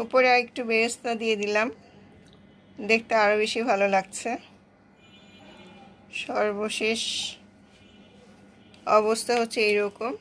উপরে একটু বেরেস্তা দিয়ে দিলাম, দেখতে আরও বেশি ভালো লাগছে। সর্বশেষ অবস্থা হচ্ছে এইরকম।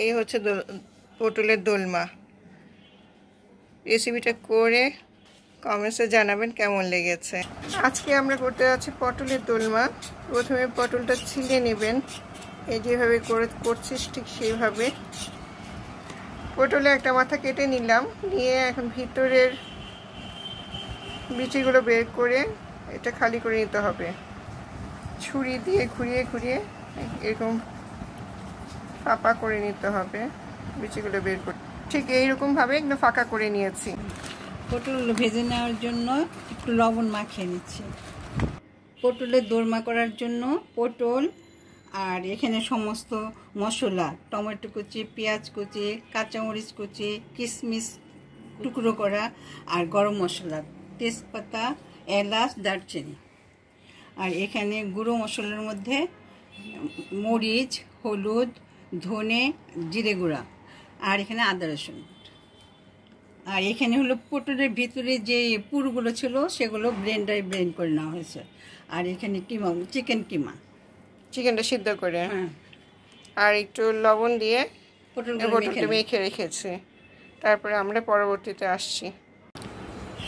এই হচ্ছে পটলের দোলমা। রেসিপিটা করে কমেন্টসে জানাবেন কেমন লেগেছে। আজকে আমরা করতে যাচ্ছি পটলের দোলমা। প্রথমে পটলটা ছিলে নেবেন, এই যেভাবে করছিস ঠিক সেইভাবে। পটলে একটা মাথা কেটে নিলাম, নিয়ে এখন ভিতরের বিচিগুলো বের করে এটা খালি করে নিতে হবে। ছুরি দিয়ে ঘুরিয়ে ঘুরিয়ে এরকম ফাঁপা করে নিতে হবে বিচিগুলো বের করে। ঠিক এইরকমভাবে একটু ফাঁকা করে নিয়েছি। পটল ভেজে নেওয়ার জন্য একটু লবণ মাখিয়ে নিচ্ছি। পটলের দোরমা করার জন্য পটল আর এখানে সমস্ত মশলা, টমেটো কুচি, পেঁয়াজ কুচি, কাঁচামরিচ কুচি, কিশমিশ টুকরো করা, আর গরম মশলা, তেজপাতা, এলাচ, দারচিনি। আর এখানে গুঁড়ো মশলার মধ্যে মরিচ, হলুদ, ধনে, জিরে গুঁড়া, আর এখানে আদা রসুন। আর এখানে হলো পটলের ভিতরে যে পুরগুলো ছিল সেগুলো ব্লেন্ডারে ব্লেন্ড করে নেওয়া হয়েছে। আর এখানে কিমা, চিকেনটা সিদ্ধ করে, হ্যাঁ, আর একটু লবণ দিয়ে পটলটা মেখে রেখেছি। তারপরে আমরা পরবর্তীতে আসছি।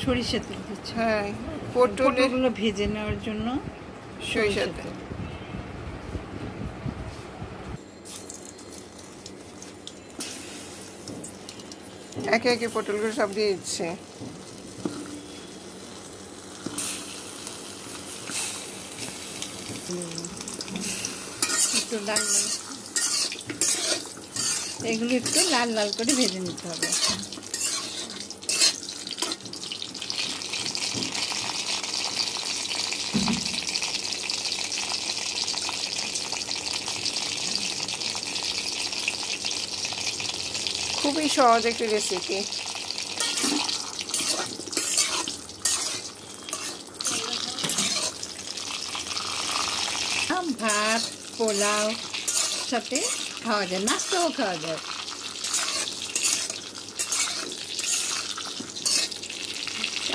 সরিষা তেল দিচ্ছি। হ্যাঁ, পটলগুলো ভেজে নেওয়ার জন্য সরিষা তেল। একে একে পটলগুলো সব দিয়ে দিচ্ছে। একটু লাল লাল, এগুলো একটু লাল লাল করে ভেজে নিতে হবে। খুবই সহজ একটি রেসিপি। ভাত, পোলাও সাথে খাওয়া যায়, নাস্তাও খাওয়া যায়।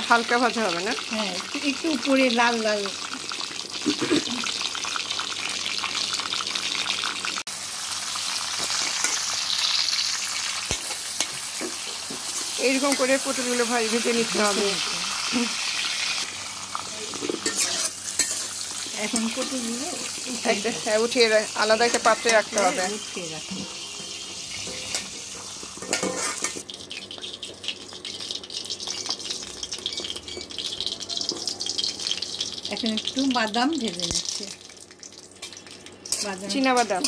হালকা ভাজা হবে না? হ্যাঁ, একটু উপরে লাল লাল। এইরকম করে পটলগুলো ভেজে নিতে হবে। এখন পটলগুলো উঠিয়ে আলাদা একটা পাত্রে রাখতে হবে। এখন একটু বাদাম ভেজে নিচ্ছি। চীনা বাদাম,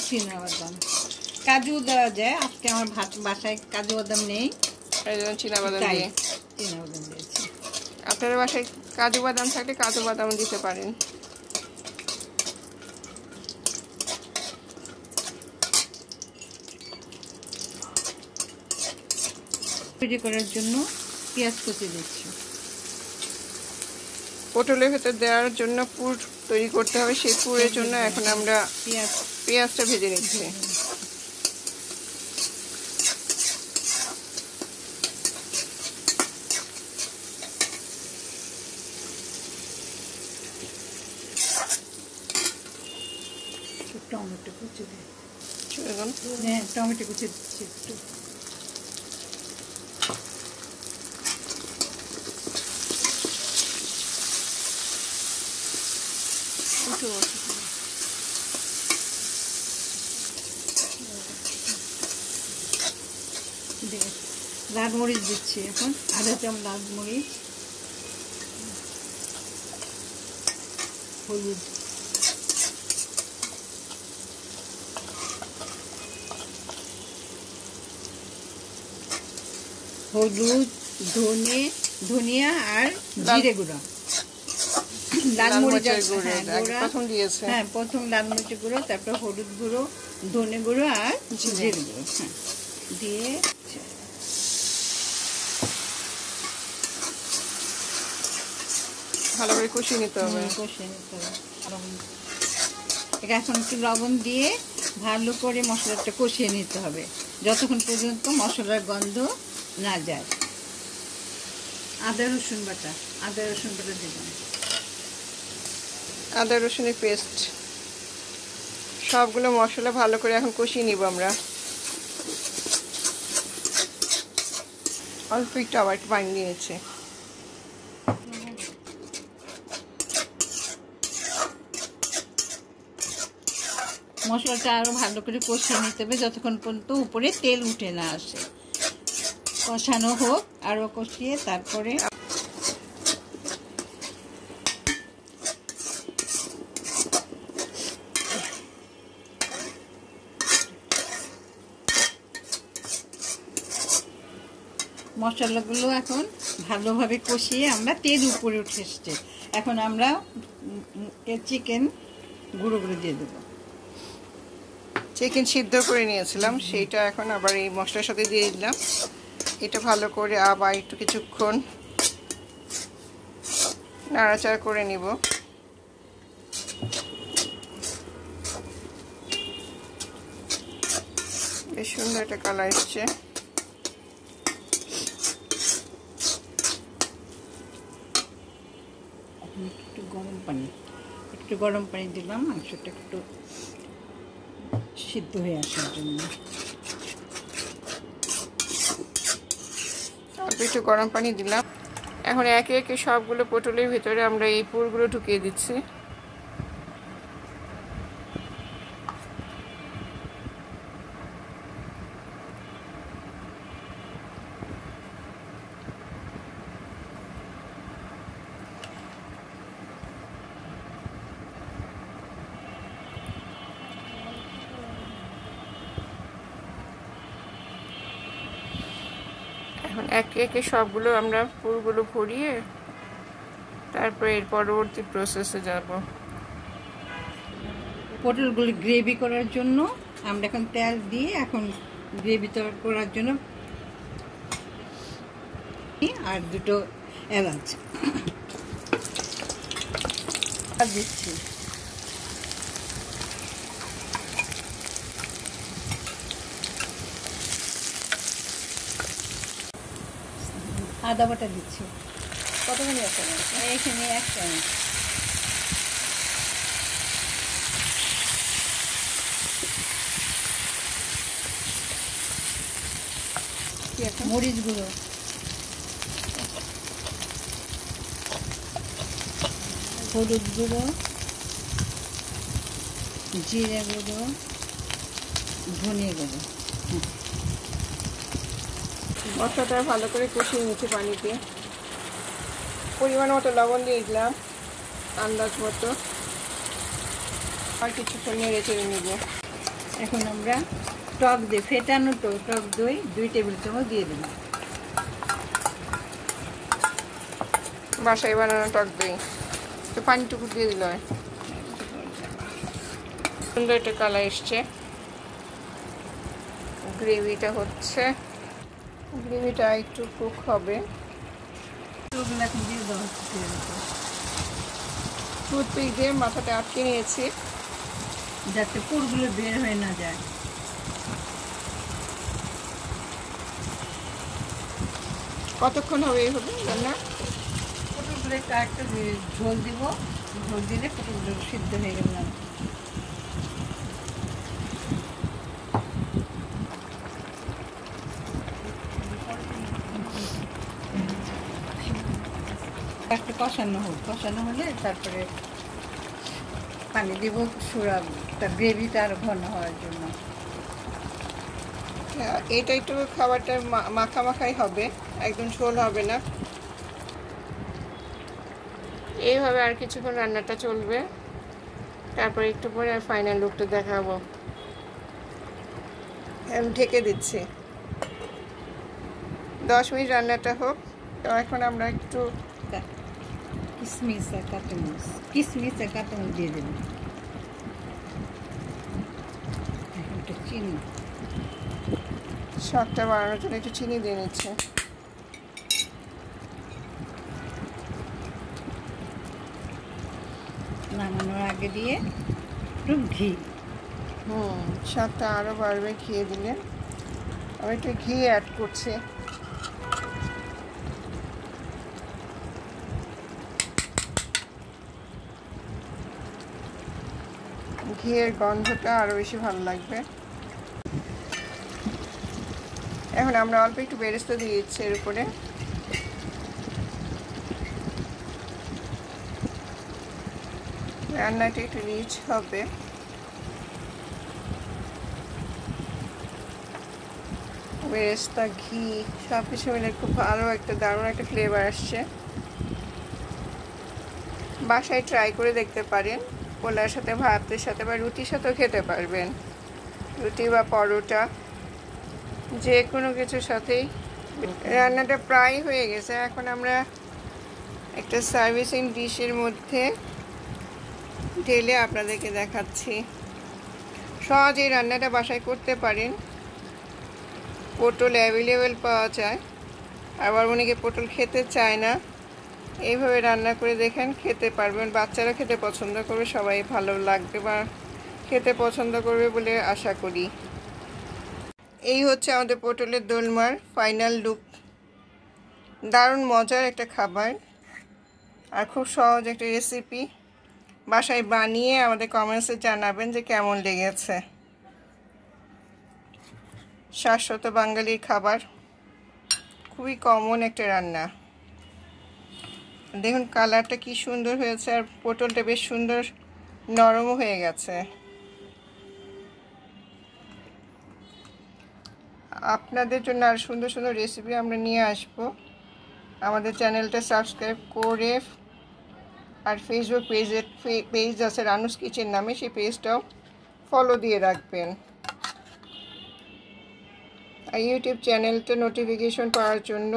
কাজু দেওয়া যায়। আজকে আমার বাসায় কাজু বাদাম নেই, চীনা বাদাম দিয়েছি। আপনার বাসায় কাজু বাদাম থাকলে কাজু বাদাম দিতে পারেন। তৈরি করার জন্য পেঁয়াজ কুচি দিচ্ছি। পটলের ভেতর দেওয়ার জন্য পুর তৈরি করতে হবে, সেই পুরের জন্য এখন আমরা পেঁয়াজটা ভেজে নিচ্ছি। টমেটো কুচি দিই, হ্যাঁ, টমেটো কুচি দিচ্ছি একটু। লাল মরিচ দিচ্ছি এখন, আধা চামচ লাল মরিচ, হলুদ, ধনিয়া আর জিরে গুঁড়ো, লাল মরিচের গুঁড়ো। হ্যাঁ, প্রথম লাল মরিচের গুঁড়ো, তারপর হলুদ গুঁড়ো, ধনে গুঁড়ো আর জিরে গুঁড়ো। হ্যাঁ, দিয়ে ভালো করে কষিয়ে নিতে হবে। এখন একটু লবণ দিয়ে ভালো করে মশলাটা কষিয়ে নিতে হবে যতক্ষণ পর্যন্ত মশলার গন্ধ না যায়। আদা রসুন বাটা দিলাম, আদা রসুনের পেস্ট, সবগুলো মশলা ভালো করে এখন কষিয়ে নিব আমরা। অল্প একটু আবার একটু পানি দিয়েছে। মশলাটা আরও ভালো করে কষিয়ে নিতে হবে যতক্ষণ পর্যন্ত উপরে তেল উঠে না আসে। কষানো হোক, আরও কষিয়ে তারপরে মশলাগুলো এখন ভালোভাবে কষিয়ে আমরা তেল উপরে উঠে এসছে। এখন আমরা চিকেন গুঁড়ো দিয়ে দেবো। চিকেন সিদ্ধ করে নিয়েছিলাম, সেইটা এখন আবার এই মশলার সাথে দিয়ে দিলাম। এটা ভালো করে আবার একটু কিছুক্ষণ নাড়াচাড়া করে নিব। বেশ সুন্দর একটা কালার এসছে। একটু গরম পানি দিলাম মাংসটা একটু সিদ্ধ হয়ে আসার জন্য। অল্প একটু গরম পানি দিলাম। এখন একে একে সবগুলো পটলের ভিতরে আমরা এই পুরগুলো ঢুকিয়ে দিচ্ছি। এখন একে একে সবগুলো আমরা পুরগুলো ভরিয়ে তারপরে এর পরবর্তী প্রসেসে যাব। পটলগুলো গ্রেভি করার জন্য আমরা এখন তেল দিয়ে এখন গ্রেভি তৈরি করার জন্য আর দুটো এলাচ দিচ্ছি। আদা বাটা দিচ্ছি। কতখানি আছে? এইখানে 1 চামচ। মরিচ গুঁড়ো, হলুদ গুঁড়ো, জিরে গুঁড়ো, ধনে গুঁড়ো। মশলাটা ভালো করে কষিয়ে নিচ্ছি পানিতে। পরিমাণ মতো লবণ দিয়ে দিলাম, আন্দাজ মতো। আর কিছুক্ষণ নেড়ে চেড়ে নিব। এখন আমরা টক দই, ফেটানো টক দই 2 টেবিল চামচ দিয়ে দিলাম। বাসায় বানানো টক দই, তো পানিটুকু দিয়ে দিল। সুন্দর একটা কালার এসছে। গ্রেভিটা হচ্ছে, গ্রেভিটা একটু কুক হবে। টুথপিক দিয়ে মাথাটা আটকে নিয়েছি যাতে পুরগুলো বের হয়ে না যায়। কতক্ষণ হবে এইভাবে রান্না? পটলগুলো একটু ঝোল দিব, ঝোল দিলে পটলগুলো সিদ্ধ হয়ে গেল। একটু কষানো হোক, কষানো হলে তারপরে পানি দিব সুরাটা, গ্রেভিটা আরো ঘন হওয়ার জন্য। এটা একটু খাবারটা মাখা মাখাই হবে, একদম ঝোল হবে না। এইভাবে আর কিছুক্ষণ রান্নাটা চলবে, তারপর একটু পরে আর ফাইনাল লুকটা দেখাবো। আমি ঢেকে দিচ্ছি, 10 মিনিট রান্নাটা হোক। তো এখন আমরা একটু কিশমিশ আর কাঁচামরিচ দিয়ে দেবেন। একটু চিনি, স্বাদটা বাড়ানোর জন্য একটু চিনি দিয়ে নিচ্ছে। নামানোর আগে দিয়ে একটু ঘি। স্বাদটা আরও বাড়বে ঘি দিলে। আমি একটু ঘি অ্যাড করছি। ঘিয়ের গন্ধটা আরও বেশি ভালো লাগবে। এখন আমরা অল্প একটু বেরেস্তা দিয়ে দিচ্ছি এর উপরে। রান্নাটা একটু রিচ হবে। বেরেস্তা, ঘি সব কিছু মিলে খুব ভালো একটা দারুণ একটা ফ্লেভার আসছে। বাসায় ট্রাই করে দেখতে পারেন। পোলার সাথে, ভাতের সাথে বা রুটির সাথেও খেতে পারবেন। রুটি বা পরোটা যে কোনো কিছুর সাথেই। রান্নাটা প্রায় হয়ে গেছে। এখন আমরা একটা সার্ভিসিং ডিশের মধ্যে ঢেলে আপনাদেরকে দেখাচ্ছি। সহজ এই রান্নাটা বাসায় করতে পারেন। পটল অ্যাভেলেবেল পাওয়া যায়, আবার অনেকে পটল খেতে চায় না। এইভাবে রান্না করে দেখেন, খেতে পারবেন। বাচ্চারা খেতে পছন্দ করবে, সবাই ভালো লাগবে বা খেতে পছন্দ করবে বলে আশা করি। এই হচ্ছে আমাদের পটলের দোলমার ফাইনাল লুক। দারুণ মজার একটা খাবার আর খুব সহজ একটা রেসিপি। বাসায় বানিয়ে আমাদের কমেন্টসে জানাবেন যে কেমন লেগেছে। শাশ্বত বাঙালির খাবার, খুবই কমন একটা রান্না। দেখুন কালারটা কি সুন্দর হয়েছে, আর পটলটা বেশ সুন্দর নরমও হয়ে গেছে। আপনাদের জন্য আর সুন্দর সুন্দর রেসিপি আমরা নিয়ে আসব। আমাদের চ্যানেলটা সাবস্ক্রাইব করে, আর ফেসবুক পেজ আছে রানুস কিচেন নামে, সেই পেজটাও ফলো দিয়ে রাখবেন। আর ইউটিউব চ্যানেলটা নোটিফিকেশন পাওয়ার জন্য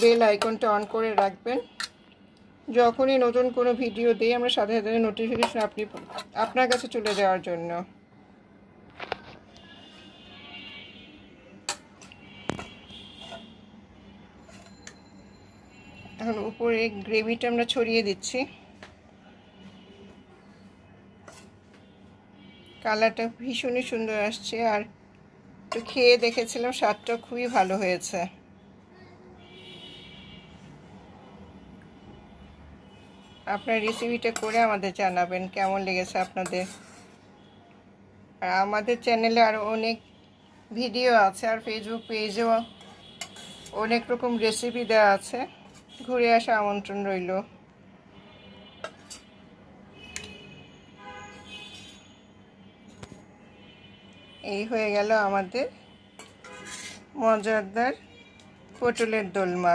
বেল আইকনটা অন করে রাখবেন। যখনই নতুন কোনো ভিডিও দিই আমরা সাথে সাথে নোটিফিকেশন আপনার কাছে চলে যাওয়ার জন্য। এখন উপরে গ্রেভিটা আমরা ছড়িয়ে দিচ্ছি। কালারটা ভীষণই সুন্দর আসছে, আর তো খেয়ে দেখেছিলাম, স্বাদটা খুবই ভালো হয়েছে। আপনার রেসিপিটা করে আমাদের জানাবেন কেমন লেগেছে আপনাদের। আর আমাদের চ্যানেলে আরও অনেক ভিডিও আছে, আর ফেসবুক পেজেও অনেক রকম রেসিপি দেওয়া আছে, ঘুরে আসা আমন্ত্রণ রইল। এই হয়ে গেল আমাদের মজাদার পটলের দোলমা।